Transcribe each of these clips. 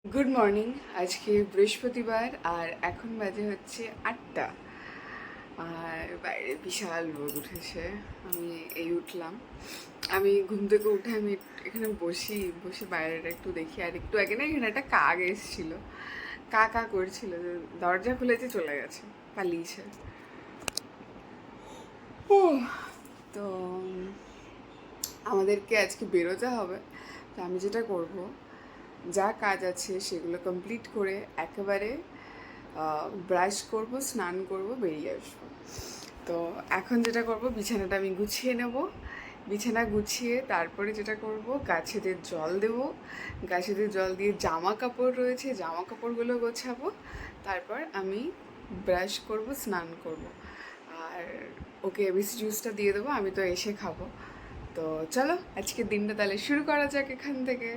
Good morning. আজকে বৃহস্পতিবার আর এখন বাজে হচ্ছে 8টা। আর বাইরে বিশাল রোদ উঠেছে। আমি উঠলাম। আমি ঘুম থেকে উঠে আমি এখানে বসে বাইরেটা একটু দেখি। আর একটু আগে না এখানে একটা কাক এসেছিল, কা কা করছিল। দরজা খুলেছে, চলে গেছে, পালিয়েছে। ও, তো আমাদেরকে আজকে বেরোতে হবে। তো আমি যেটা করব, যা কাজ আছে সেগুলো কমপ্লিট করে একেবারে ব্রাশ করব, স্নান করব, বেরিয়ে আসবো। তো এখন যেটা করব, বিছানাটা আমি গুছিয়ে নেব। বিছানা গুছিয়ে তারপরে যেটা করব, গাছেদের জল দেব। গাছেদের জল দিয়ে জামা কাপড় রয়েছে, জামা কাপড়গুলো গোছাবো। তারপর আমি ব্রাশ করব, স্নান করব। আর ওকে এবিসি জুসটা দিয়ে দেবো, আমি তো এসে খাবো। তো চলো আজকের দিনটা তাহলে শুরু করা যাক এখান থেকে।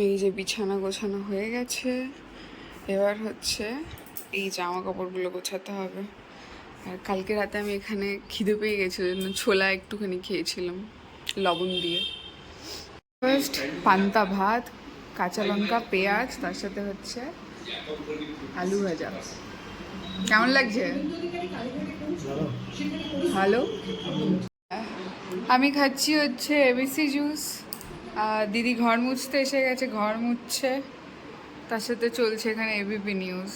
এই যে বিছানা গোছানো হয়ে গেছে, এবার হচ্ছে এই জামা কাপড়গুলো গোছাতে হবে। আর কালকে রাতে আমি এখানে খিদে পেয়ে গেছিল, জন্য ছোলা একটুখানি খেয়েছিলাম লবণ দিয়ে। ফার্স্ট পান্তা ভাত, কাঁচা লঙ্কা, পেঁয়াজ, তার সাথে হচ্ছে আলু ভাজা। কেমন লাগছে? ভালো। আমি খাচ্ছি হচ্ছে এবিসি জুস। দিদি ঘর মুছতে এসে গেছে, ঘর মুছছে। তার সাথে চলছে এখানে এবিপি নিউজ।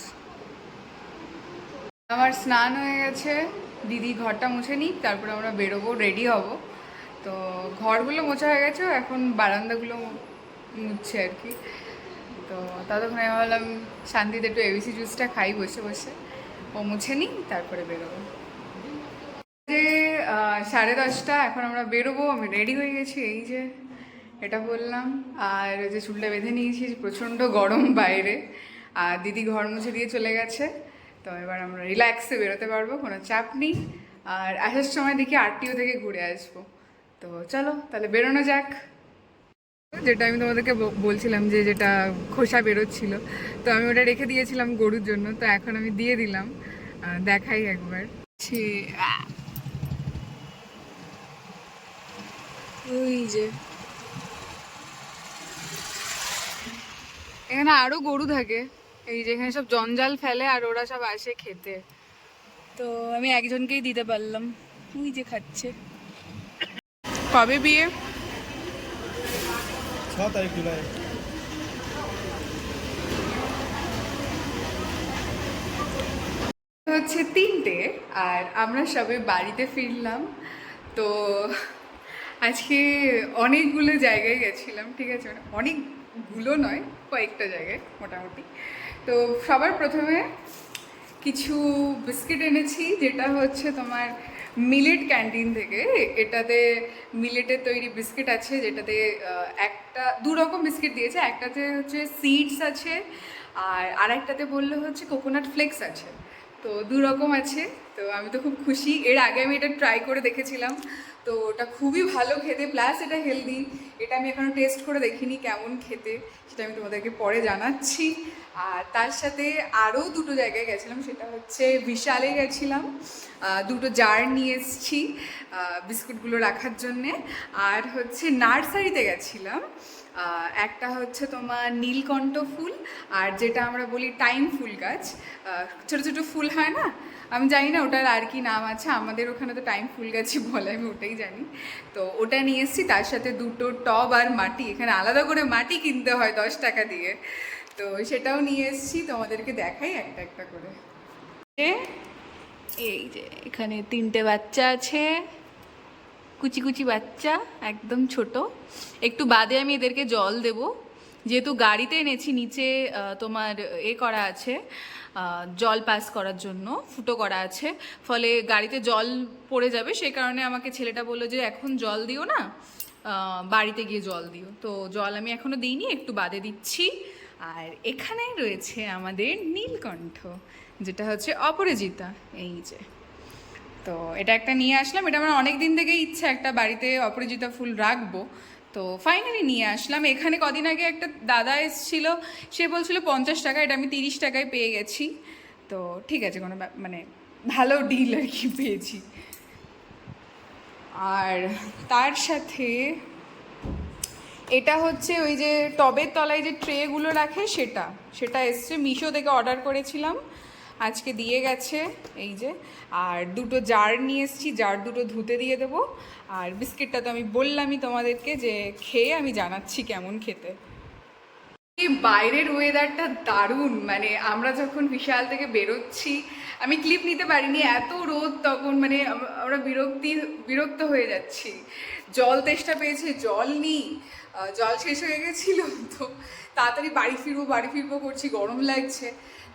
আমার স্নান হয়ে গেছে, দিদি ঘরটা মুছে নিই, তারপরে আমরা বেরোবো, রেডি হব। তো ঘরগুলো মোছা হয়ে গেছে, এখন বারান্দাগুলো মুছছে আর কি। তো ততক্ষণে আমি ভাবলাম শান্তিতে একটু এবিসি জুসটা খাই বসে বসে। ও মুছে নিই, তারপরে বেরোবো। যে 10:30, এখন আমরা বেরোবো। আমি রেডি হয়ে গেছি, এই যে এটা বললাম। আর যে চুলটা বেঁধে নিয়েছি, প্রচণ্ড গরম বাইরে। আর দিদি ঘর মুছে দিয়ে চলে গেছে। তো এবার আমরা রিল্যাক্সে বেরোতে পারবো, কোনো চাপ নেই। আর আসার সময় দেখি আরটিও থেকে ঘুরে আসবো। তো চলো তাহলে বেরোনো যাক। যেটা আমি তোমাদেরকে বলছিলাম, যে যেটা খোসা বেরোচ্ছিল, তো আমি ওটা রেখে দিয়েছিলাম গরুর জন্য, তো এখন আমি দিয়ে দিলাম। দেখাই একবার। ওই যে এখানে আরো গরু থাকে, এই যে এখানে সব জঞ্জাল ফেলে আর ওরা সব আসে খেতে। তো আমি একজনকেই দিতে পারলাম, ওই যে খাচ্ছে। কবে বিয়ে? 6 তারিখ জুলাই। হচ্ছে 3টে, আর আমরা সবে বাড়িতে ফিরলাম। তো আজকে অনেকগুলো জায়গায় গেছিলাম, ঠিক আছে, মানে অনেকগুলো নয়, কয়েকটা জায়গায় মোটামুটি। তো সবার প্রথমে কিছু বিস্কিট এনেছি, যেটা হচ্ছে তোমার মিলেট ক্যান্টিন থেকে। এটাতে মিলেটের তৈরি বিস্কিট আছে, যেটাতে একটা দু রকম বিস্কিট দিয়েছে। একটাতে হচ্ছে সিডস আছে, আর আরেকটাতে বললে হচ্ছে কোকোনাট ফ্লেক্স আছে। তো দু রকম আছে। তো আমি তো খুব খুশি। এর আগে আমি এটা ট্রাই করে দেখেছিলাম, তো ওটা খুবই ভালো খেতে, প্লাস এটা হেলদি। এটা আমি এখনও টেস্ট করে দেখিনি কেমন খেতে, সেটা আমি তোমাদেরকে পরে জানাচ্ছি। আর তার সাথে আরও দুটো জায়গায় গেছিলাম, সেটা হচ্ছে বিশালে গেছিলাম, দুটো জার নিয়ে এসেছি বিস্কুটগুলো রাখার জন্যে। আর হচ্ছে নার্সারিতে গেছিলাম, একটা হচ্ছে তোমার নীলকণ্ঠ ফুল, আর যেটা আমরা বলি টাইম ফুল গাছ। ছোটো ছোটো ফুল হয় না, আমি জানি না ওটার আর কি নাম আছে, আমাদের ওখানে তো টাইম ফুল গাছই বলে, আমি ওটাই জানি। তো ওটা নিয়ে এসেছি, তার সাথে দুটো টব আর মাটি। এখানে আলাদা করে মাটি কিনতে হয় 10 টাকা দিয়ে। তো সেটাও নিয়ে এসেছি, তোমাদেরকে দেখাই একটা একটা করে। এই যে এখানে 3টে বাচ্চা আছে, কুচি কুচি বাচ্চা, একদম ছোট। একটু বাদে আমি এদেরকে জল দেব, যেহেতু গাড়িতে এনেছি। নিচে তোমার করা আছে, জল পাস করার জন্য ফুটো করা আছে, ফলে গাড়িতে জল পড়ে যাবে। সেই কারণে আমাকে ছেলেটা বললো যে এখন জল দিও না, বাড়িতে গিয়ে জল দিও। তো জল আমি এখনও দিইনি, একটু বাদে দিচ্ছি। আর এখানে রয়েছে আমাদের নীলকণ্ঠ, যেটা হচ্ছে অপরাজিতা, এই যে। তো এটা একটা নিয়ে আসলাম, এটা আমার অনেক দিন থেকেই ইচ্ছা একটা বাড়িতে অপরাজিতা ফুল রাখবো। তো ফাইনালি নিয়ে আসলাম। এখানে কদিন আগে একটা দাদা এসেছিল, সে বলছিল 50 টাকা, এটা আমি 30 টাকায় পেয়ে গেছি। তো ঠিক আছে, কোনো মানে ভালো ডিল আর কি পেয়েছি। আর তার সাথে এটা হচ্ছে ওই যে টবের তলায় যে ট্রেগুলো রাখে সেটা সেটা এসছে, মিশো থেকে অর্ডার করেছিলাম, আজকে দিয়ে গেছে এই যে। আর দুটো জার নিয়ে এসেছি, জার দুটো ধুতে দিয়ে দেবো। আর বিস্কিটটা তো আমি বললামই তোমাদেরকে যে খেয়ে আমি জানাচ্ছি কেমন খেতে। এই বাইরের ওয়েদারটা দারুণ, মানে আমরা যখন বিশাল থেকে বেরোচ্ছি, আমি ক্লিপ নিতে পারিনি, এত রোদ তখন, মানে আমরা বিরক্ত হয়ে যাচ্ছি। জল তেষ্টা পেয়েছে, জল নিই, জল শেষ হয়ে গেছিল, তো তাড়াতাড়ি বাড়ি ফিরবো করছি, গরম লাগছে।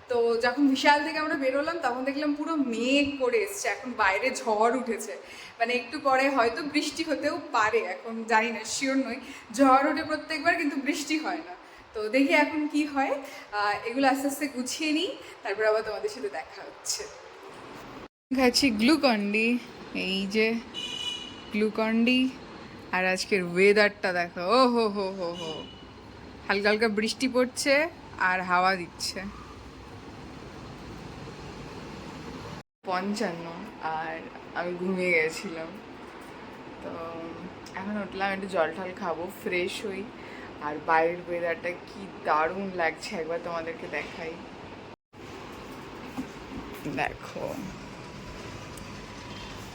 তো যখন বিশাল থেকে আমরা বেরোলাম তখন দেখলাম পুরো মেঘ করে এসছে, এখন বাইরে ঝড় উঠেছে, মানে একটু পরে হয়তো বৃষ্টি হতেও পারে, এখন জানি না, শিওর নই। ঝড় ওঠে প্রত্যেকবার, কিন্তু বৃষ্টি হয় না। তো দেখি এখন কি হয়, এগুলো আস্তে আস্তে গুছিয়ে নিই, তারপর আবার তোমাদের সাথে দেখা হচ্ছে। খাচ্ছি গ্লুকন্ডি, এই যে গ্লুকন্ডি। আর আজকের ওয়েদারটা দেখো, ও হো হো হো হো, হালকা হালকা বৃষ্টি পড়ছে আর হাওয়া দিচ্ছে। 55, আর আমি ঘুমিয়ে গেছিলাম। তো এখন উঠলাম, একটু জল টল খাবো, ফ্রেশ হই। আর বাইরের ওয়েদারটা কি দারুণ লাগছে, একবার তোমাদেরকে দেখাই। দেখো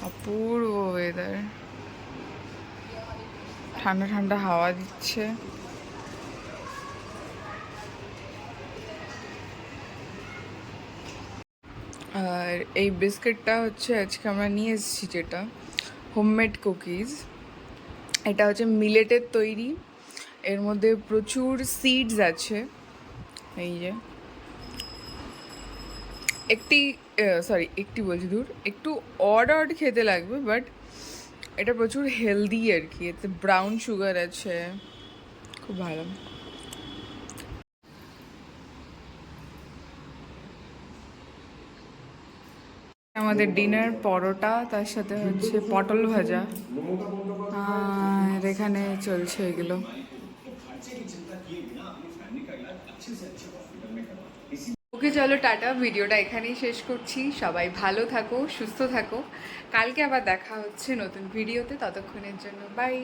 অপূর্ব ওয়েদার, ঠান্ডা ঠান্ডা হাওয়া দিচ্ছে। আর এই বিস্কিটটা হচ্ছে আজকে আমরা নিয়ে এসেছি, যেটা হোমমেড কুকিজ। এটা হচ্ছে মিলেটের তৈরি, এর মধ্যে প্রচুর সিডস আছে। এই যে একটি বলছি, দূর একটু অড খেতে লাগবে, বাট এটা প্রচুর হেলদি আর কি। এতে ব্রাউন সুগার আছে, খুব ভালো। আমাদের ডিনার পরোটা, তার সাথে হচ্ছে পটল ভাজা, আর এখানে চলছে এগুলো। ওকে চলো টাটা, ভিডিওটা এখানেই শেষ করছি। সবাই ভালো থাকো, সুস্থ থাকো, কালকে আবার দেখা হচ্ছে নতুন ভিডিওতে, ততক্ষণের জন্য বাই।